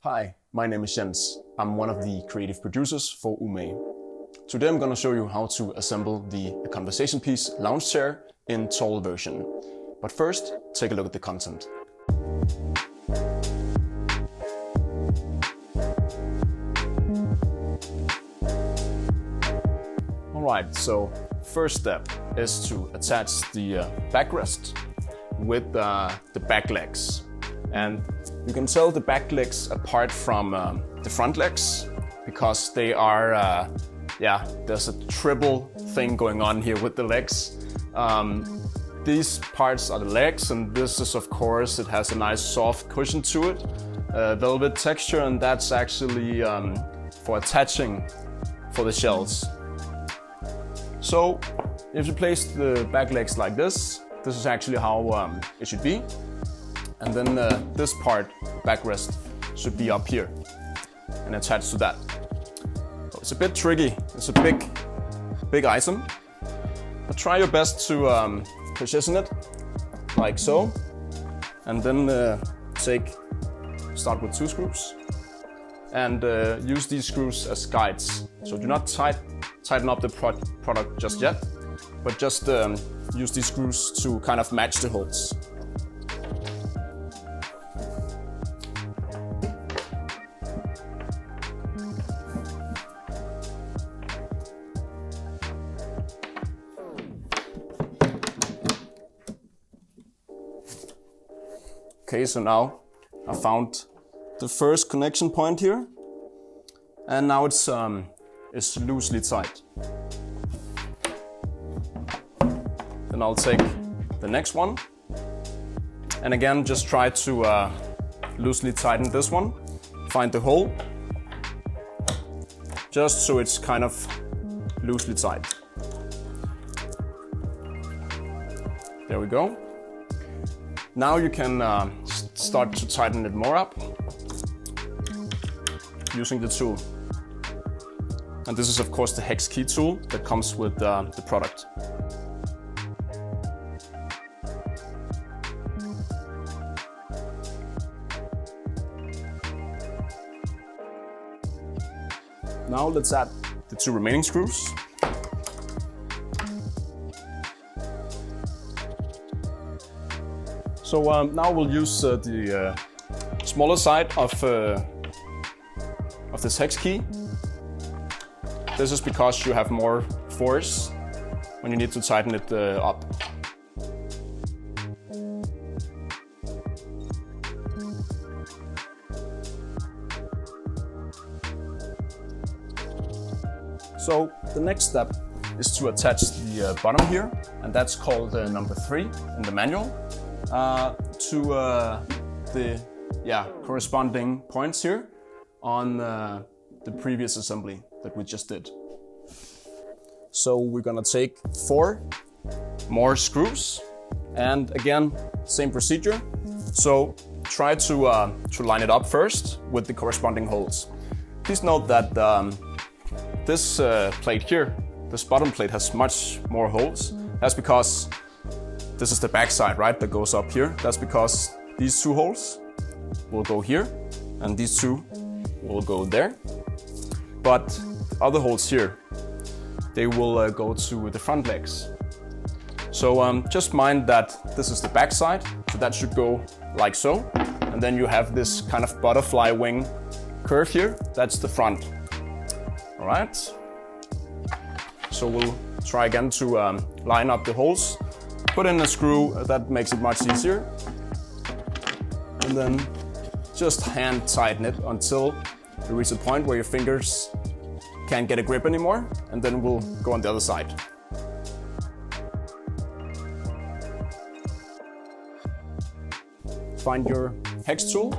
Hi, my name is Jens. I'm one of the creative producers for UMAGE. Today I'm going to show you how to assemble the conversation piece lounge chair in tall version. But first, take a look at the content. Alright, so first step is to attach the backrest with the back legs. And you can tell the back legs apart from the front legs because they are, there's a triple thing going on here with the legs. These parts are the legs, and this is, of course, it has a nice soft cushion to it, velvet texture, and that's actually for attaching for the shells. So if you place the back legs like this is actually how it should be. And then this part, backrest, should be up here and attached to that. So it's a bit tricky. It's a big item. But try your best to position it like so. And then start with 2 screws and use these screws as guides. So do not tighten up the product just yet, but just use these screws to kind of match the holes. Okay, so now I found the first connection point here, and now it's loosely tight. Then I'll take the next one, and again just try to loosely tighten this one. Find the hole, just so it's kind of loosely tight. There we go. Now you can start to tighten it more up using the tool. And this is of course the hex key tool that comes with the product. Now let's add the 2 remaining screws. So now we'll use the smaller side of this hex key. This is because you have more force when you need to tighten it up. So the next step is to attach the bottom here, and that's called number 3 in the manual. To the corresponding points here on the previous assembly that we just did. So we're gonna take 4 more screws, and again, same procedure. So try to line it up first with the corresponding holes. Please note that this plate here, this bottom plate, has much more holes. That's because this is the back side, right, that goes up here. That's because these 2 holes will go here, and these 2 will go there. But the other holes here, they will go to the front legs. So just mind that this is the back side, so that should go like so. And then you have this kind of butterfly wing curve here, that's the front. All right. So we'll try again to line up the holes. Put in a screw, that makes it much easier. And then just hand tighten it until you reach a point where your fingers can't get a grip anymore, and then we'll go on the other side. Find your hex tool,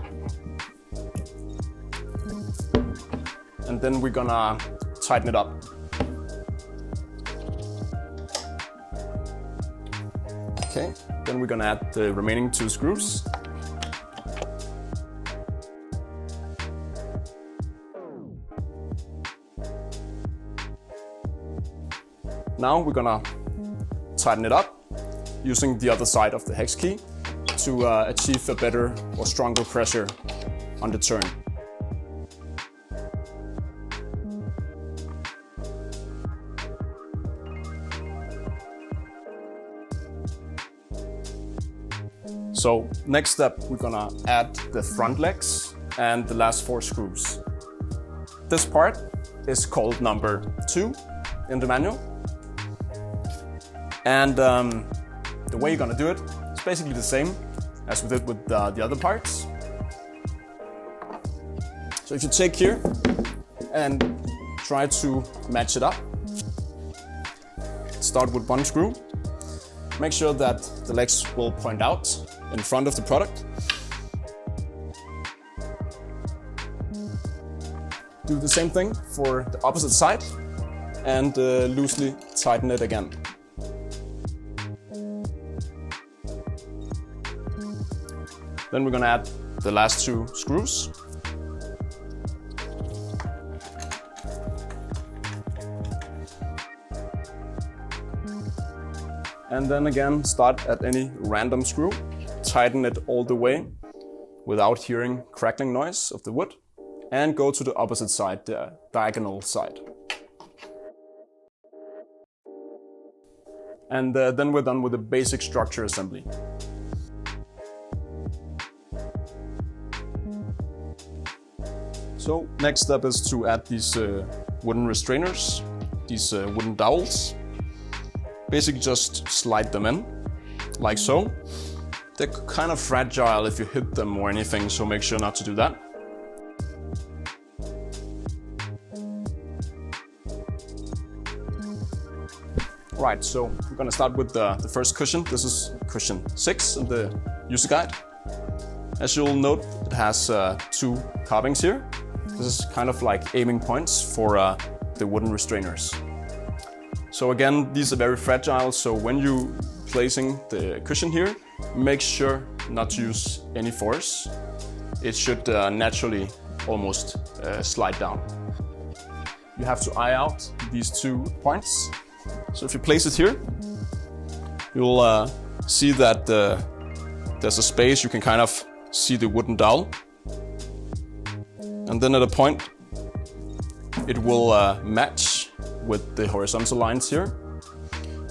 and then we're gonna tighten it up. Okay, then we're gonna add the remaining 2 screws. Now we're gonna tighten it up using the other side of the hex key to achieve a better or stronger pressure on the turn. So next step, we're gonna add the front legs and the last 4 screws. This part is called number 2 in the manual. And the way you're gonna do it is basically the same as we did with the other parts. So if you take here and try to match it up, start with 1 screw. Make sure that the legs will point out in front of the product. Do the same thing for the opposite side and loosely tighten it again. Then we're gonna add the last 2 screws. And then again, start at any random screw, tighten it all the way without hearing crackling noise of the wood, and go to the opposite side, the diagonal side. And then we're done with the basic structure assembly. So next step is to add these wooden restrainers, these wooden dowels. Basically just slide them in, like so. They're kind of fragile if you hit them or anything, so make sure not to do that. Right, so we're gonna start with the first cushion. This is cushion 6 in the user guide. As you'll note, it has 2 carvings here. This is kind of like aiming points for the wooden restrainers. So again, these are very fragile, so when you placing the cushion here, make sure not to use any force. It should naturally almost slide down. You have to eye out these 2 points. So if you place it here, you'll see that there's a space. You can kind of see the wooden dowel. And then at a point, it will match with the horizontal lines here.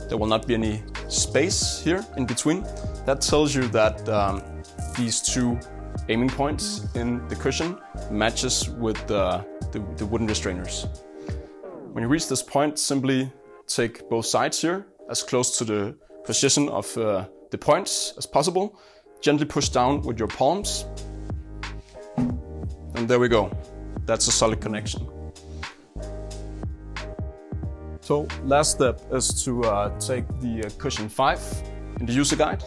There will not be any space here in between. That tells you that these 2 aiming points in the cushion matches with the wooden restrainers. When you reach this point, simply take both sides here as close to the position of the points as possible. Gently push down with your palms. And there we go. That's a solid connection. So last step is to take the cushion 5 in the user guide,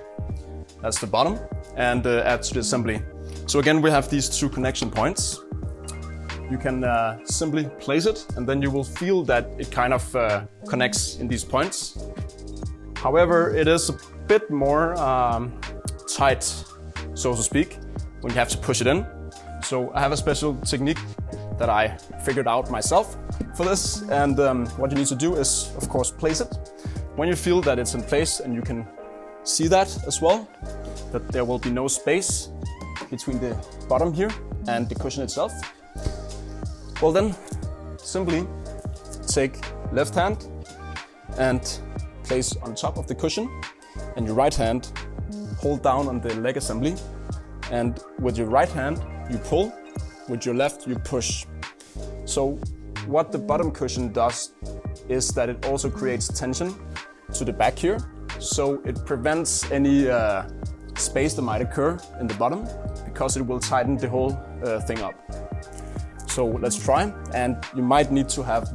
that's the bottom, and add to the assembly. So again, we have these 2 connection points. You can simply place it, and then you will feel that it kind of connects in these points. However, it is a bit more tight, so to speak, when you have to push it in. So I have a special technique that I figured out myself for this, and what you need to do is, of course, place it. When you feel that it's in place, and you can see that as well, that there will be no space between the bottom here and the cushion itself, well then, simply take left hand and place on top of the cushion, and your right hand hold down on the leg assembly, and with your right hand you pull, with your left you push. So what the bottom cushion does is that it also creates tension to the back here, so it prevents any space that might occur in the bottom, because it will tighten the whole thing up. So let's try, and you might need to have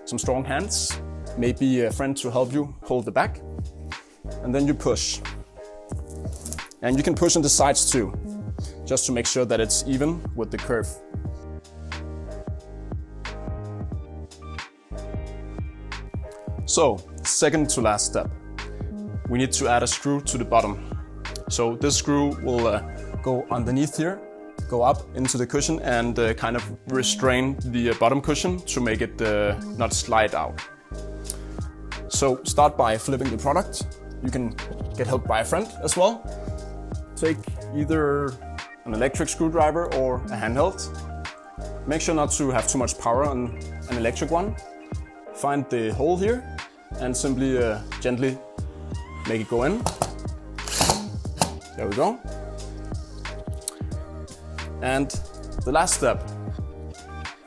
some strong hands, maybe a friend to help you hold the back, and then you push. And you can push on the sides too, just to make sure that it's even with the curve. So, second to last step, we need to add a screw to the bottom. So this screw will go underneath here, go up into the cushion, and kind of restrain the bottom cushion to make it not slide out. So start by flipping the product. You can get help by a friend as well. Take either an electric screwdriver or a handheld. Make sure not to have too much power on an electric one. Find the hole here and simply gently make it go in. There we go. And the last step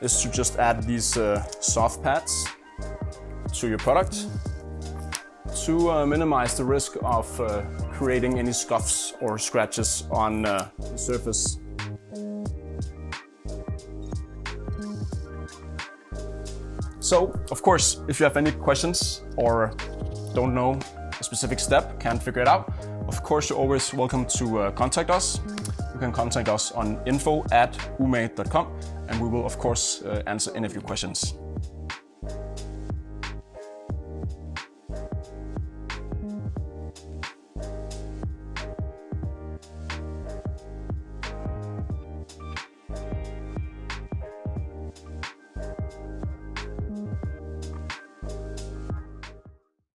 is to just add these soft pads to your product to minimize the risk of creating any scuffs or scratches on the surface. So, of course, if you have any questions or don't know a specific step, can't figure it out, of course you're always welcome to contact us. You can contact us on info@umage.com and we will of course answer any of your questions.